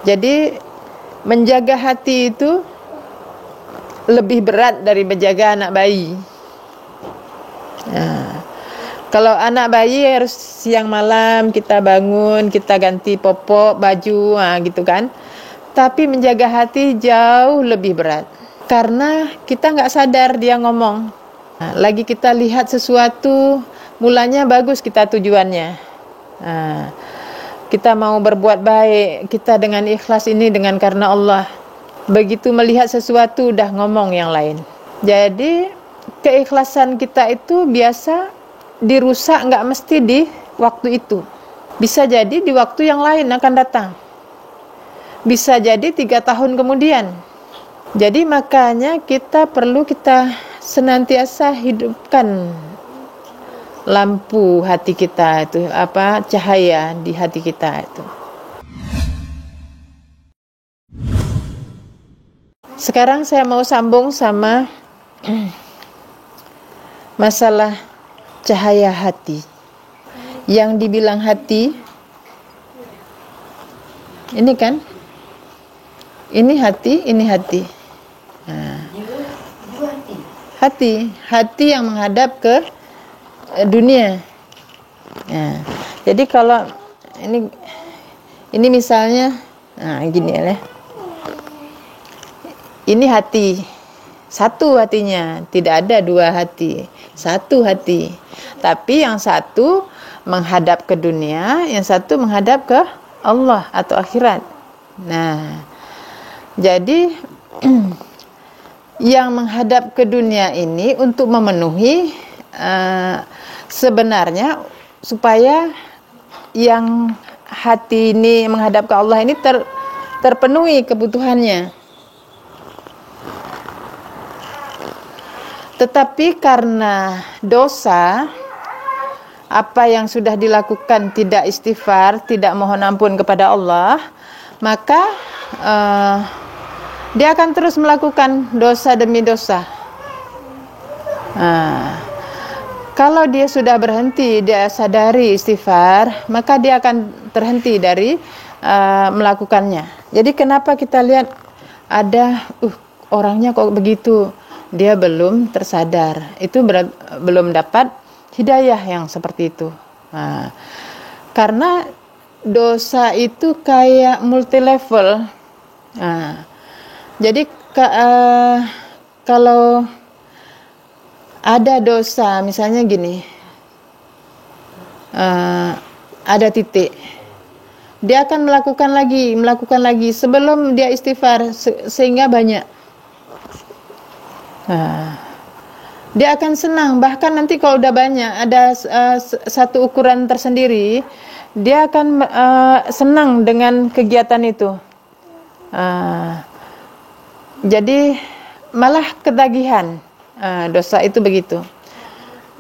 Jadi menjaga hati itu lebih berat dari menjaga anak bayi. Kalau anak bayi harus siang malam kita bangun, kita ganti popok, baju, gitu kan. Tapi menjaga hati jauh lebih berat. Karena kita nggak sadar dia ngomong. Lagi kita lihat sesuatu, mulanya bagus kita tujuannya. Kita mau berbuat baik, kita dengan ikhlas ini dengan karena Allah. Begitu melihat sesuatu udah ngomong yang lain. Jadi keikhlasan kita itu biasa dirusak nggak mesti di waktu itu. Bisa jadi di waktu yang lain akan datang. Bisa jadi 3 tahun kemudian. Jadi makanya kita senantiasa hidupkan lampu hati kita itu, cahaya di hati kita itu. Sekarang saya mau sambung sama masalah cahaya hati. Yang dibilang hati, ini kan, ini hati, ini hati. Hati yang menghadap ke dunia. Jadi kalau ini misalnya, gini ya. Ini hati, satu hatinya, tidak ada 2 hati, satu hati. Tapi yang satu menghadap ke dunia, yang satu menghadap ke Allah atau akhirat. Nah, jadi yang menghadap ke dunia ini untuk memenuhi sebenarnya supaya yang hati ini menghadap ke Allah ini terpenuhi kebutuhannya. Tetapi karena dosa, apa yang sudah dilakukan tidak istighfar, tidak mohon ampun kepada Allah, maka dia akan terus melakukan dosa demi dosa. Kalau dia sudah berhenti, dia sadari istighfar, maka dia akan terhenti dari melakukannya. Jadi kenapa kita lihat ada orangnya kok begitu? Dia belum tersadar. Itu belum dapat hidayah yang seperti itu. Karena dosa itu kayak multi level. Jadi kalau ada dosa, misalnya gini, ada titik, dia akan melakukan lagi sebelum dia istighfar sehingga banyak. Dia akan senang, bahkan nanti kalau udah banyak, ada satu ukuran tersendiri, dia akan senang dengan kegiatan itu. Jadi malah ketagihan. Dosa itu begitu.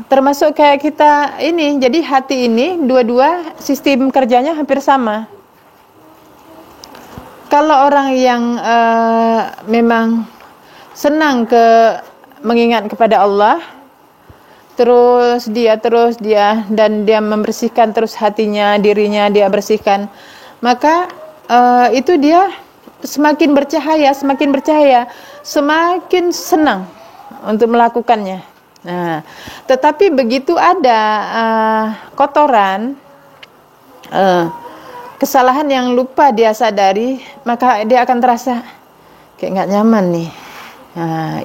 Termasuk kayak kita ini, jadi hati ini dua-dua sistem kerjanya hampir sama. Kalau orang yang memang senang mengingat kepada Allah, terus dia dan dia membersihkan terus hatinya, dirinya dia bersihkan, maka itu dia semakin bercahaya, semakin senang untuk melakukannya. Nah, tetapi begitu ada kotoran, kesalahan yang lupa dia sadari, maka dia akan terasa kayak nggak nyaman nih.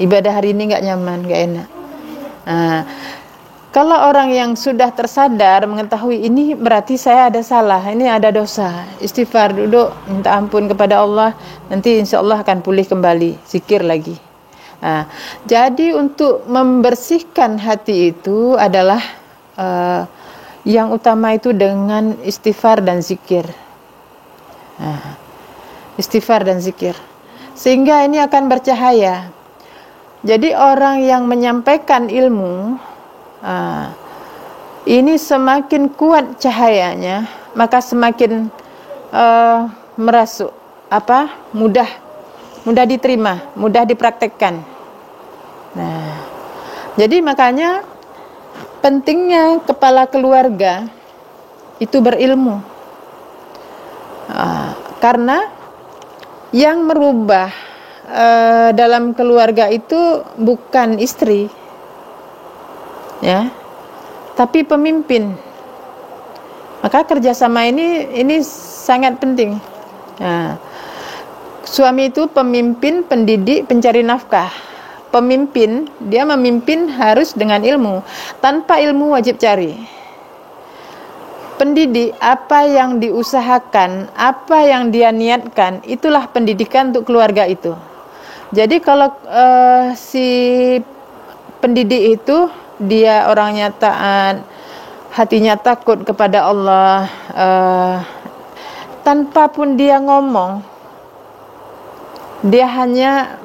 Ibadah hari ini nggak nyaman, nggak enak. Kalau orang yang sudah tersadar mengetahui ini berarti saya ada salah, ini ada dosa, istighfar, duduk minta ampun kepada Allah, nanti insya Allah akan pulih kembali, zikir lagi. Jadi untuk membersihkan hati itu adalah yang utama itu dengan istighfar dan zikir. Istighfar dan zikir, sehingga ini akan bercahaya. Jadi orang yang menyampaikan ilmu ini semakin kuat cahayanya, maka semakin merasuk, mudah diterima, mudah dipraktekkan. Nah, jadi makanya pentingnya kepala keluarga itu berilmu, karena Yang merubah dalam keluarga itu bukan istri, ya, tapi pemimpin. Maka kerjasama ini sangat penting. Nah, suami itu pemimpin, pendidik, pencari nafkah. Pemimpin, dia memimpin harus dengan ilmu. Tanpa ilmu wajib cari. Pendidik, apa yang diusahakan, apa yang dia niatkan, itulah pendidikan untuk keluarga itu. Jadi kalau si pendidik itu dia orangnya taat, hatinya takut kepada Allah, tanpa pun dia ngomong, dia hanya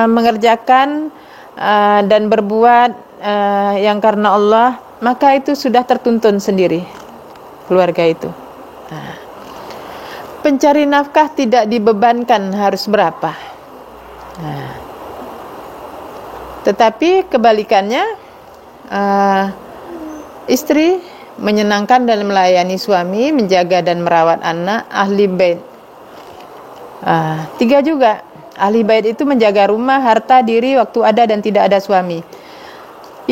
mengerjakan dan berbuat yang karena Allah, maka itu sudah tertuntun sendiri keluarga itu. Pencari nafkah tidak dibebankan harus berapa. Tetapi kebalikannya, istri menyenangkan dan melayani suami, menjaga dan merawat anak, ahli bait. 3 juga, ahli bait itu menjaga rumah, harta, diri, waktu ada dan tidak ada suami.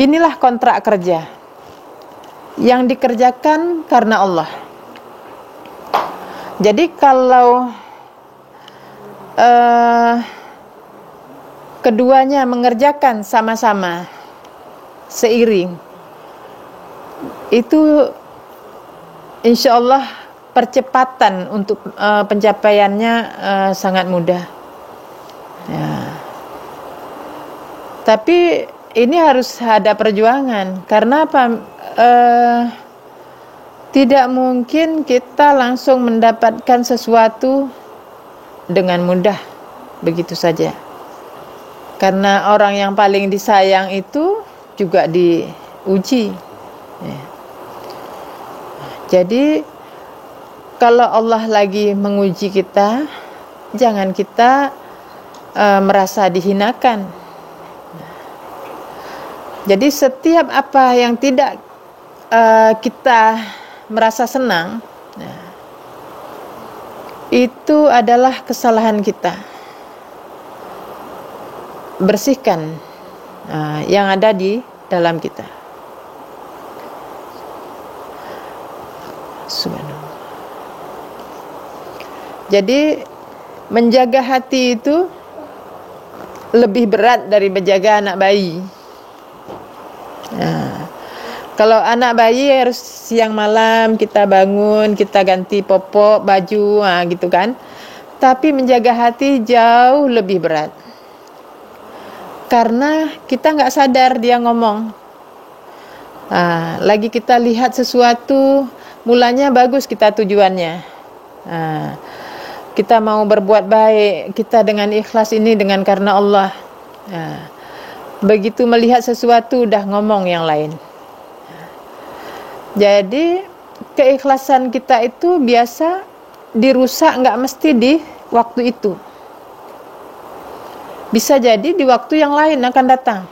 Inilah kontrak kerja yang dikerjakan karena Allah. Jadi kalau keduanya mengerjakan sama-sama seiring, itu insya Allah percepatan untuk pencapaiannya sangat mudah. Ya. Tapi ini harus ada perjuangan. Karena apa? Tidak mungkin kita langsung mendapatkan sesuatu dengan mudah begitu saja. Karena orang yang paling disayang itu juga diuji. Ya. Jadi kalau Allah lagi menguji kita, jangan kita merasa dihinakan. Jadi setiap apa yang tidak kita merasa senang, itu adalah kesalahan kita. Bersihkan yang ada di dalam kita. Subhanallah. Jadi menjaga hati itu lebih berat dari menjaga anak bayi. Kalau anak bayi harus siang malam kita bangun, kita ganti popok, baju, gitu kan. Tapi menjaga hati jauh lebih berat. Karena kita nggak sadar dia ngomong. Lagi kita lihat sesuatu, mulanya bagus kita tujuannya. Kita mau berbuat baik, kita dengan ikhlas ini dengan karena Allah. Begitu melihat sesuatu udah ngomong yang lain. Jadi keikhlasan kita itu biasa dirusak nggak mesti di waktu itu. Bisa jadi di waktu yang lain akan datang.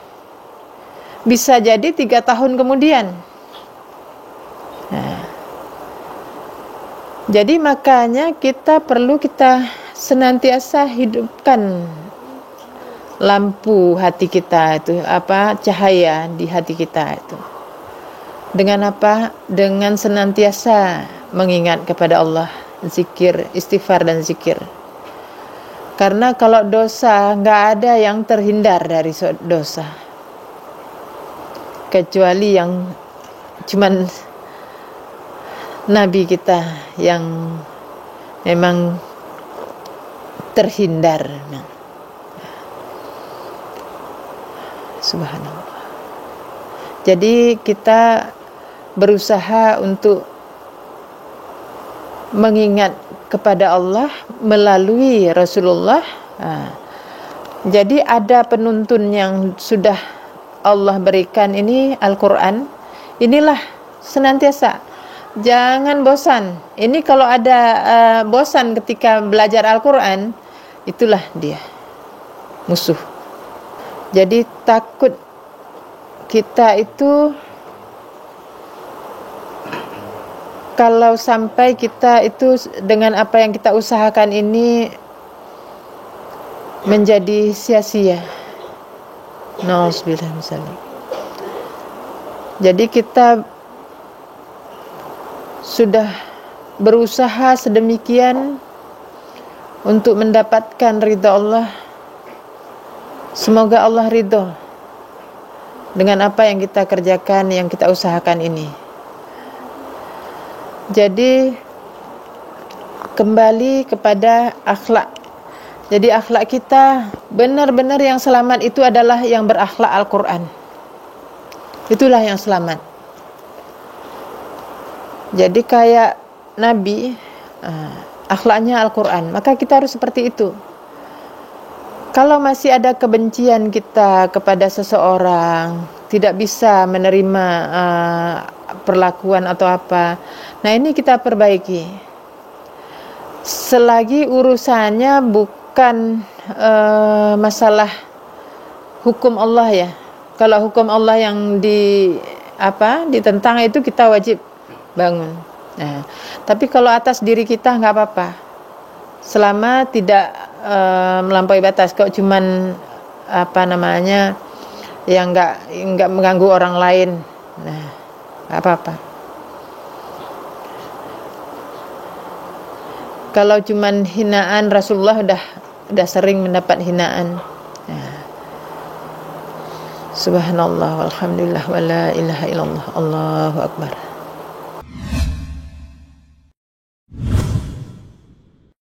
Bisa jadi 3 tahun kemudian. Jadi makanya kita perlu senantiasa hidupkan lampu hati kita itu, cahaya di hati kita itu. Dengan apa? Dengan senantiasa mengingat kepada Allah, zikir, istighfar dan zikir. Karena kalau dosa, nggak ada yang terhindar dari dosa. Kecuali yang cuman Nabi kita yang memang terhindar. Subhanallah. Jadi kita berusaha untuk mengingat kepada Allah melalui Rasulullah. Jadi ada penuntun yang sudah Allah berikan ini, Al-Quran. Inilah senantiasa, jangan bosan. Ini kalau ada bosan ketika belajar Al-Quran, itulah dia musuh. Jadi takut kita itu kalau sampai kita itu dengan apa yang kita usahakan ini menjadi sia-sia. Nauzubillah misalnya. Jadi kita sudah berusaha sedemikian untuk mendapatkan ridha Allah. Semoga Allah ridho dengan apa yang kita kerjakan, yang kita usahakan ini. Jadi kembali kepada akhlak. Jadi akhlak kita benar-benar yang selamat itu adalah yang berakhlak Al-Quran. Itulah yang selamat. Jadi kayak Nabi, akhlaknya Al-Quran. Maka kita harus seperti itu. Kalau masih ada kebencian kita kepada seseorang, tidak bisa menerima perlakuan atau apa, nah ini kita perbaiki. Selagi urusannya bukan masalah hukum Allah ya. Kalau hukum Allah yang ditentang itu kita wajib bangun. Nah, tapi kalau atas diri kita nggak apa-apa, selama tidak melampaui batas. Kalau cuman yang nggak mengganggu orang lain, nah nggak apa-apa. Kalau cuman hinaan, Rasulullah udah sering mendapat hinaan. Nah. Subhanallah walhamdulillah wala ilaha illallah, Allahu akbar.